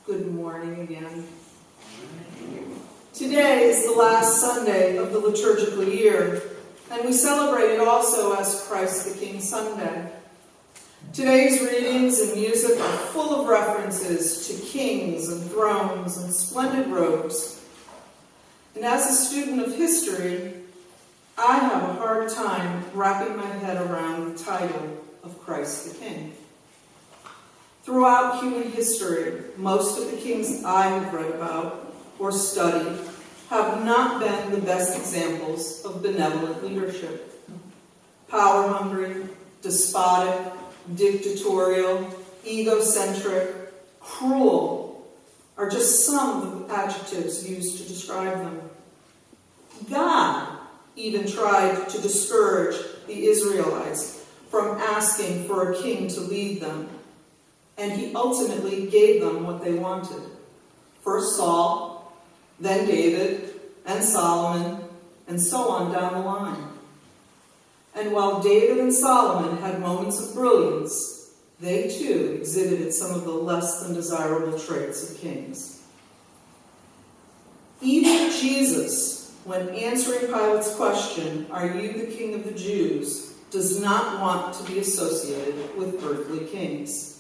Good morning again. Today is the last Sunday of the liturgical year, and we celebrate it also as Christ the King Sunday. Today's readings and music are full of references to kings and thrones and splendid robes. And as a student of history, I have a hard time wrapping my head around the title of Christ the King. Throughout human history, most of the kings I have read about or studied have not been the best examples of benevolent leadership. Power-hungry, despotic, dictatorial, egocentric, cruel are just some of the adjectives used to describe them. God even tried to discourage the Israelites from asking for a king to lead them, and he ultimately gave them what they wanted. First Saul, then David, and Solomon, and so on down the line. And while David and Solomon had moments of brilliance, they too exhibited some of the less than desirable traits of kings. Even Jesus, when answering Pilate's question, "Are you the king of the Jews?" does not want to be associated with earthly kings.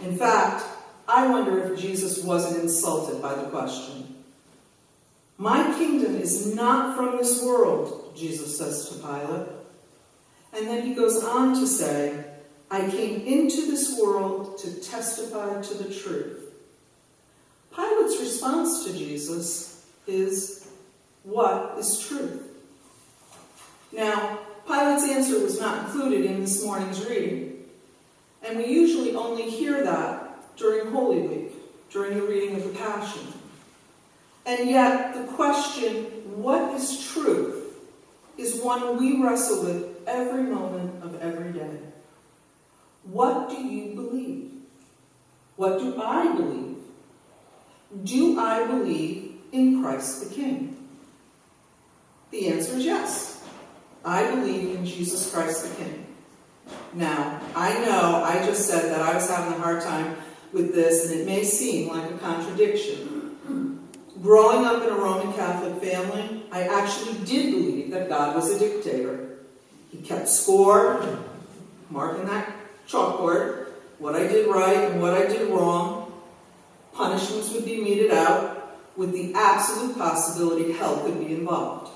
In fact, I wonder if Jesus wasn't insulted by the question. "My kingdom is not from this world," Jesus says to Pilate. And then he goes on to say, "I came into this world to testify to the truth." Pilate's response to Jesus is, "What is truth?" Now, Pilate's answer was not included in this morning's reading. And we usually only hear that during Holy Week, during the reading of the Passion. And yet, the question, what is truth, is one we wrestle with every moment of every day. What do you believe? What do I believe? Do I believe in Christ the King? The answer is yes. I believe in Jesus Christ the King. Now, I know I just said that I was having a hard time with this, and it may seem like a contradiction. Growing up in a Roman Catholic family, I actually did believe that God was a dictator. He kept score, marking that chalkboard, what I did right and what I did wrong. Punishments would be meted out, with the absolute possibility hell could be involved.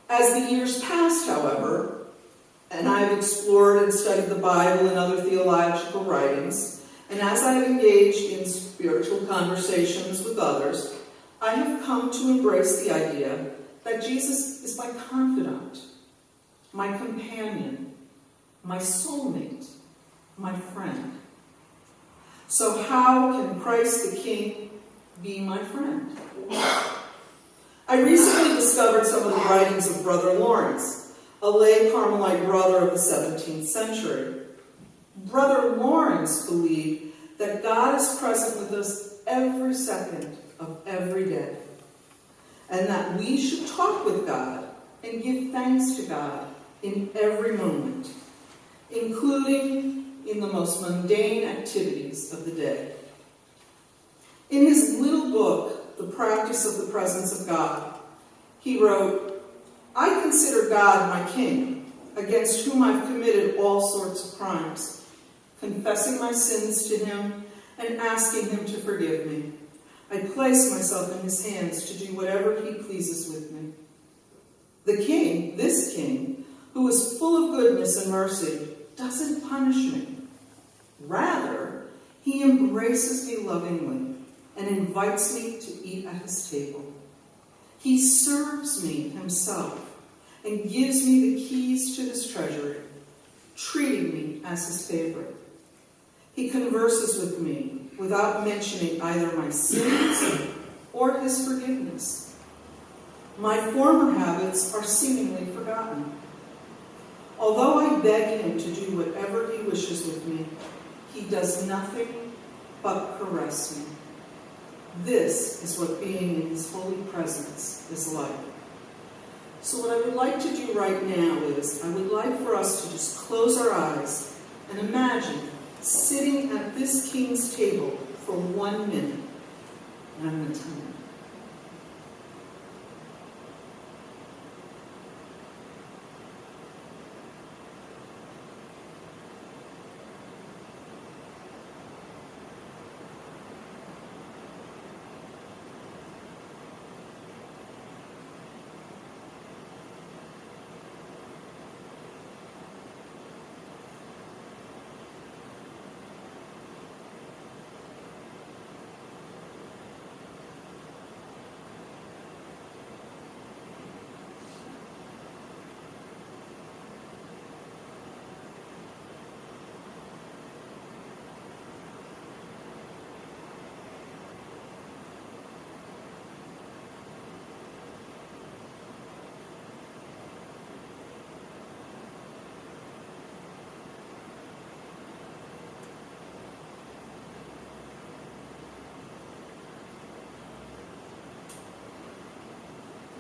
As the years passed, however, and I have explored and studied the Bible and other theological writings, and as I have engaged in spiritual conversations with others, I have come to embrace the idea that Jesus is my confidant, my companion, my soulmate, my friend. So how can Christ the King be my friend? I recently discovered some of the writings of Brother Lawrence, a lay Carmelite brother of the 17th century. Brother Lawrence believed that God is present with us every second of every day, and that we should talk with God and give thanks to God in every moment, including in the most mundane activities of the day. In his little book, The Practice of the Presence of God, he wrote, "I consider God my king, against whom I've committed all sorts of crimes, confessing my sins to him and asking him to forgive me. I place myself in his hands to do whatever he pleases with me. The king, this king, who is full of goodness and mercy, doesn't punish me. Rather, he embraces me lovingly and invites me to eat at his table. He serves me himself and gives me the keys to his treasury, treating me as his favorite. He converses with me without mentioning either my sins or his forgiveness. My former habits are seemingly forgotten. Although I beg him to do whatever he wishes with me, he does nothing but caress me. This is what being in his holy presence is like." So what I would like to do right now is, I would like for us to just close our eyes and imagine sitting at this king's table for 1 minute, and I'm going to tell you.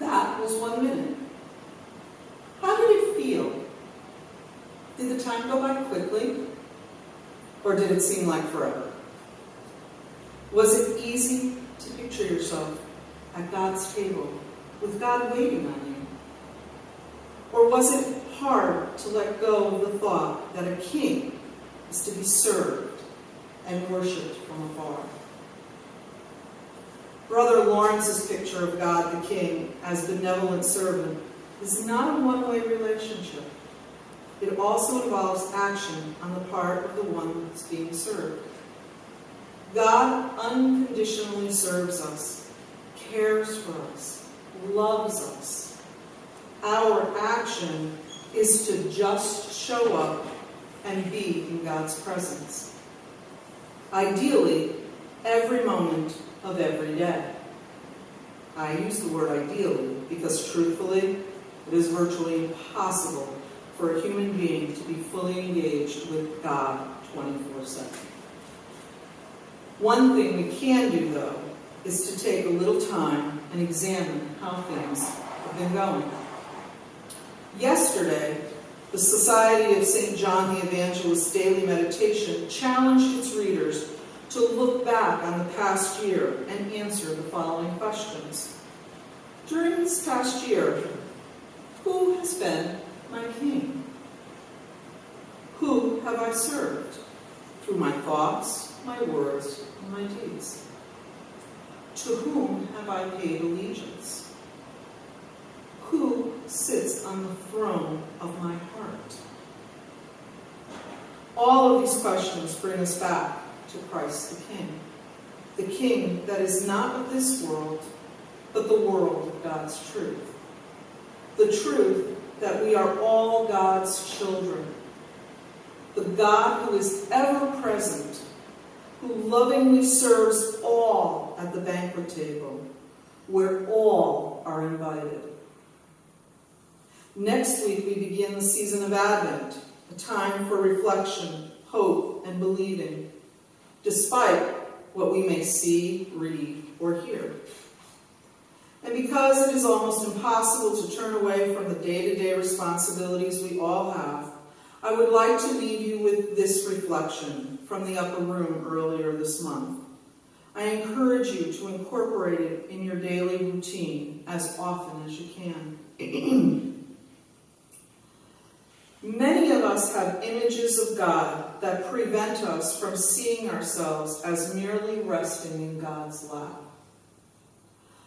That was 1 minute. How did it feel? Did the time go by quickly? Or did it seem like forever? Was it easy to picture yourself at God's table with God waiting on you? Or was it hard to let go of the thought that a king is to be served and worshipped from afar? Brother Lawrence's picture of God the King as benevolent servant is not a one-way relationship. It also involves action on the part of the one that's being served. God unconditionally serves us, cares for us, loves us. Our action is to just show up and be in God's presence. Ideally, every moment of every day. I use the word ideally because truthfully, it is virtually impossible for a human being to be fully engaged with God 24/7. One thing we can do, though, is to take a little time and examine how things have been going. Yesterday, the Society of St. John the Evangelist's Daily Meditation challenged its readers to look back on the past year and answer the following questions. During this past year, who has been my king? Who have I served through my thoughts, my words, and my deeds? To whom have I paid allegiance? Who sits on the throne of my heart? All of these questions bring us back to Christ the King that is not of this world, but the world of God's truth. The truth that we are all God's children. The God who is ever present, who lovingly serves all at the banquet table, where all are invited. Next week we begin the season of Advent, a time for reflection, hope, and believing, despite what we may see, read, or hear. And because it is almost impossible to turn away from the day-to-day responsibilities we all have, I would like to leave you with this reflection from the upper room earlier this month. I encourage you to incorporate it in your daily routine as often as you can. Many of us have images of God that prevent us from seeing ourselves as merely resting in God's lap.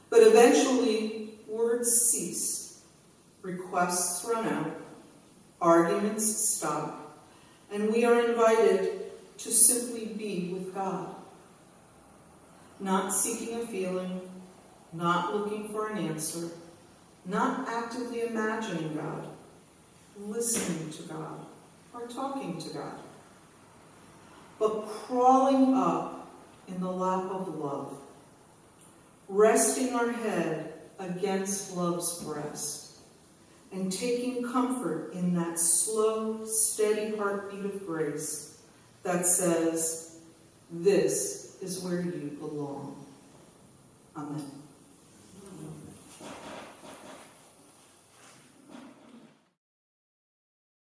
But eventually, words cease, requests run out, arguments stop, and we are invited to simply be with God. Not seeking a feeling, not looking for an answer, not actively imagining God, listening to God, or talking to God, but crawling up in the lap of love, resting our head against love's breast, and taking comfort in that slow, steady heartbeat of grace that says, "This is where you belong." Amen.